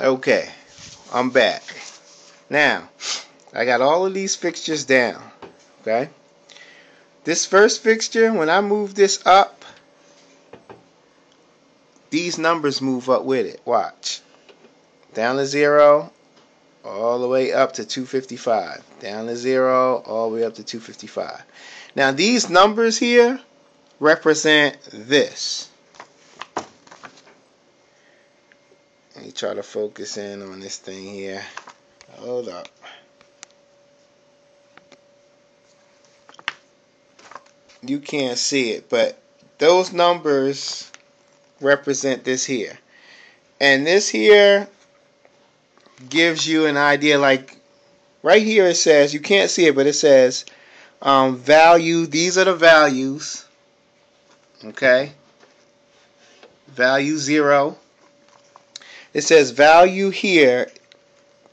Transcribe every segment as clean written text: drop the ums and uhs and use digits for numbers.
Okay, I'm back. Now, I got all of these fixtures down. Okay? This first fixture, when I move this up, these numbers move up with it. Watch. Down to 0, all the way up to 255. Down to 0, all the way up to 255. Now, these numbers here represent this. Let me try to focus in on this thing here. Hold up. You can't see it, but those numbers represent this here. And this here gives you an idea, like right here it says, you can't see it, but it says value. These are the values. Okay. Value 0. It says value here,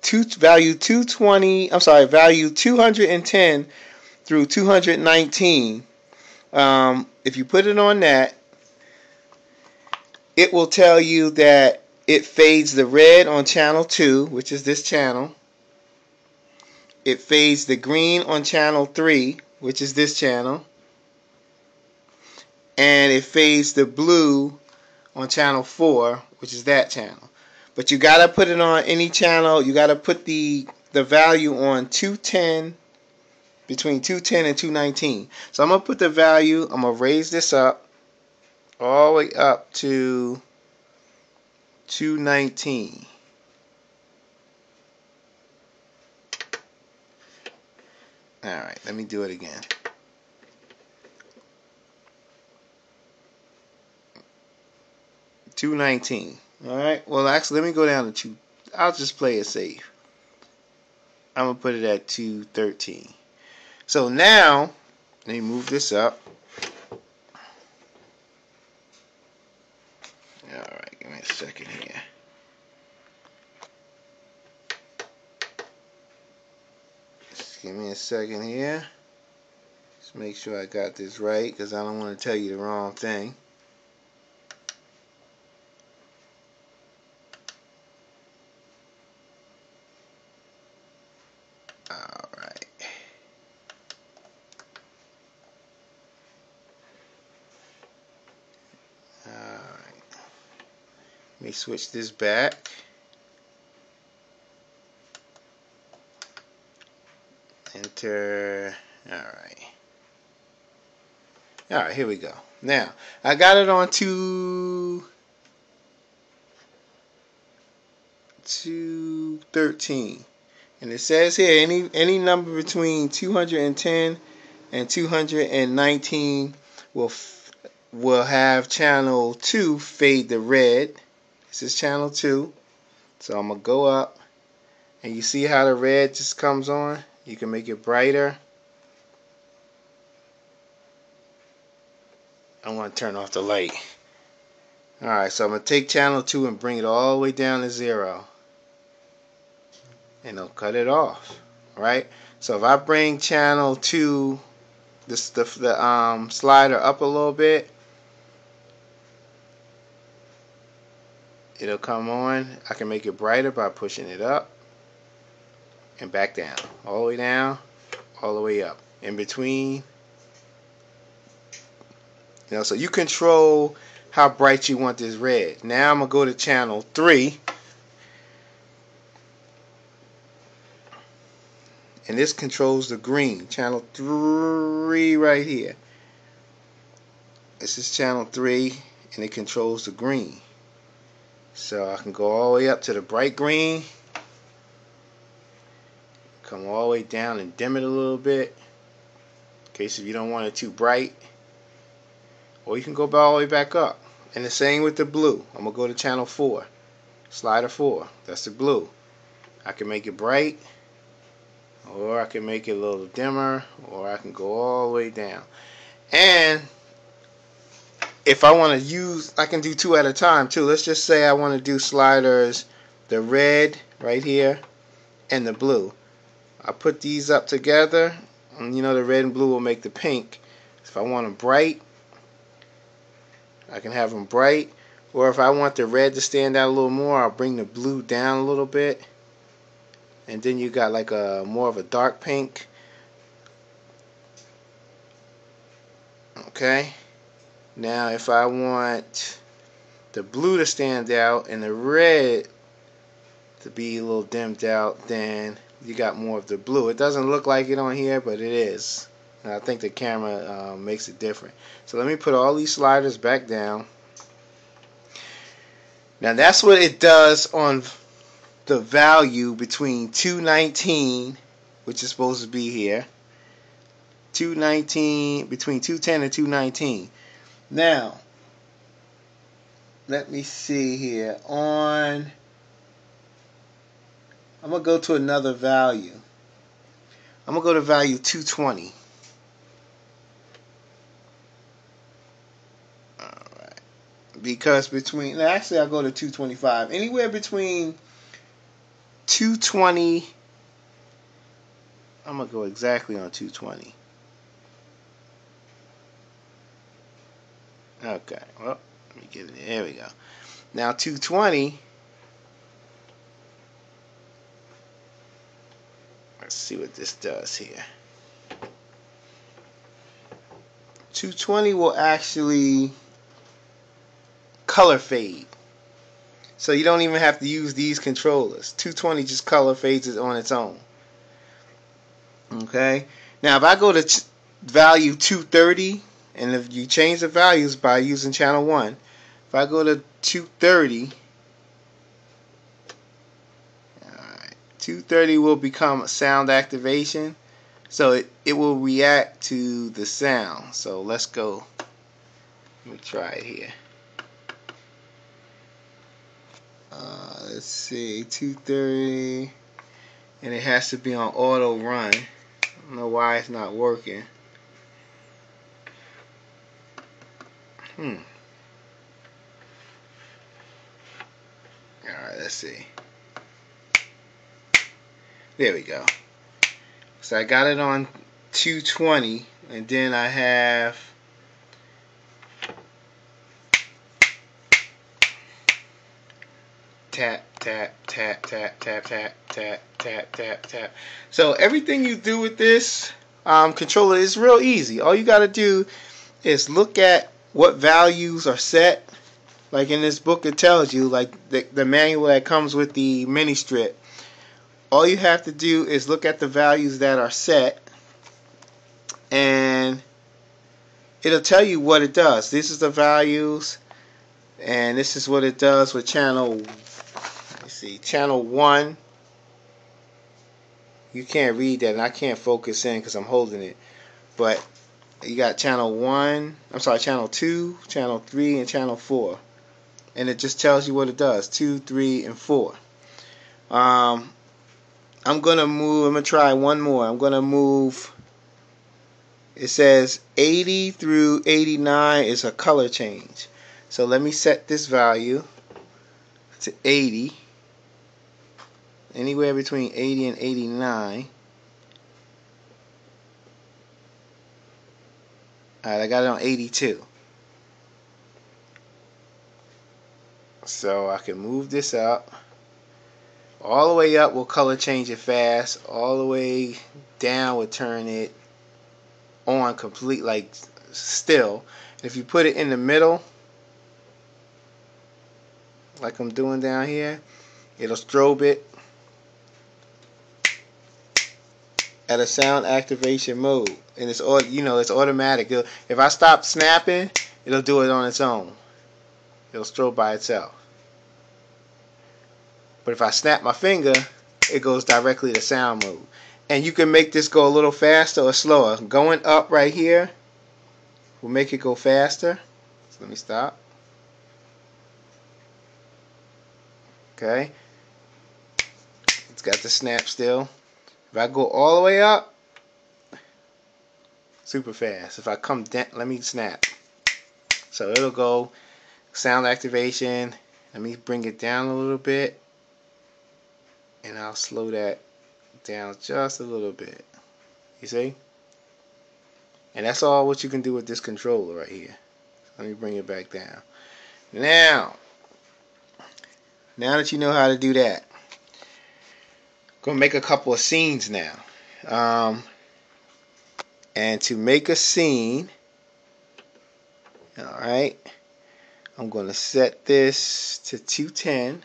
value 220, I'm sorry, value 210 through 219. If you put it on that, it will tell you that it fades the red on channel 2, which is this channel. It fades the green on channel 3, which is this channel. And it fades the blue on channel 4, which is that channel. But you gotta put it on any channel. You gotta put the value on 210, between 210 and 219. So I'm gonna put the value, I'm gonna raise this up all the way up to 219. Alright, let me do it again. $219. Alright, well actually let me go down to 2. I'll just play it safe. I'm going to put it at 213. So now, let me move this up. Alright, give me a second here. Just give me a second here. Just make sure I got this right, because I don't want to tell you the wrong thing. Alright. Alright. Let me switch this back. Enter. Alright. Alright, here we go. Now, I got it on 213. And it says here, any number between 210 and 219 will have channel 2 fade the red. This is channel 2. So I'm going to go up. And you see how the red just comes on? You can make it brighter. I want to turn off the light. Alright, so I'm going to take channel 2 and bring it all the way down to 0. And it'll cut it off. Right? So if I bring channel 2, the slider up a little bit, it'll come on. I can make it brighter by pushing it up and back down. All the way down, all the way up. In between. You know, so you control how bright you want this red. Now I'm going to go to channel 3. And this controls the green. Channel 3 right here. This is channel 3 and it controls the green. So I can go all the way up to the bright green. Come all the way down and dim it a little bit. In case if you don't want it too bright. Or you can go all the way back up. And the same with the blue. I'm going to go to channel 4. Slider 4. That's the blue. I can make it bright. Or I can make it a little dimmer. Or I can go all the way down. And if I want to use, I can do 2 at a time too. Let's just say I want to do sliders, the red right here and the blue. I put these up together. And you know the red and blue will make the pink. If I want them bright, I can have them bright, Or if I want the red to stand out a little more, I'll bring the blue down a little bit. And then you got like a more of a dark pink. Okay. Now if I want the blue to stand out and the red to be a little dimmed out, then you got more of the blue. It doesn't look like it on here, but it is. And I think the camera makes it different. So let me put all these sliders back down. Now that's what it does on the value between 219, which is supposed to be here, 219, between 210 and 219. Now let me see here. I'm gonna go to another value. I'm gonna go to value 220. Alright. Because actually I'll go to 225. Anywhere between 220, I'm gonna go exactly on 220. Okay, well, let me get it. There we go. Now 220. Let's see what this does here. 220 will actually color fade. So you don't even have to use these controllers. 220 just color fades it on its own. Okay. Now if I go to value 230, and if you change the values by using channel 1, if I go to 230, alright, 230 will become a sound activation. So it will react to the sound. So let's go. Let me try it here. Let's see, 230, and it has to be on auto run. I don't know why it's not working. Alright, let's see. There we go. So I got it on 220, and then I have tap, tap, tap, tap, tap, tap, tap, tap, tap, tap. So everything you do with this controller is real easy. All you got to do is look at what values are set. Like in this book it tells you, like the manual that comes with the mini strip. All you have to do is look at the values that are set, and it'll tell you what it does. This is the values, and this is what it does with channel, let's see, channel 1. You can't read that, and I can't focus in because I'm holding it. But you got channel 1, I'm sorry, channel 2, channel 3, and channel 4. And it just tells you what it does, 2, 3, and 4. I'm going to try one more. I'm going to move, it says 80 through 89 is a color change. So let me set this value to 80. Anywhere between 80 and 89. Alright, I got it on 82. So I can move this up. All the way up will color change it fast. All the way down will turn it on complete, like still. If you put it in the middle, like I'm doing down here, it'll strobe it at a sound activation mode, and it's it's automatic. If I stop snapping, it'll do it on its own. It'll strobe by itself. But if I snap my finger, it goes directly to sound mode. And you can make this go a little faster or slower. Going up right here will make it go faster. So let me stop. Okay. It's got the snap still. If I go all the way up, super fast. If I come down, let me snap. So it'll go sound activation. Let me bring it down a little bit. And I'll slow that down just a little bit. You see? And that's all what you can do with this controller right here. Let me bring it back down. Now, Now that you know how to do that, I'm gonna make a couple of scenes now. And to make a scene, alright, I'm gonna set this to 210,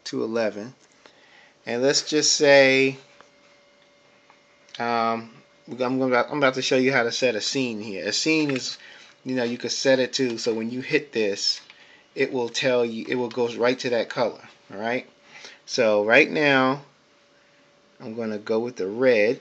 211, and let's just say I'm about to show you how to set a scene here. A scene is, you could set it to so when you hit this, it will tell you, it will go right to that color. Alright, so right now I'm going to go with the red.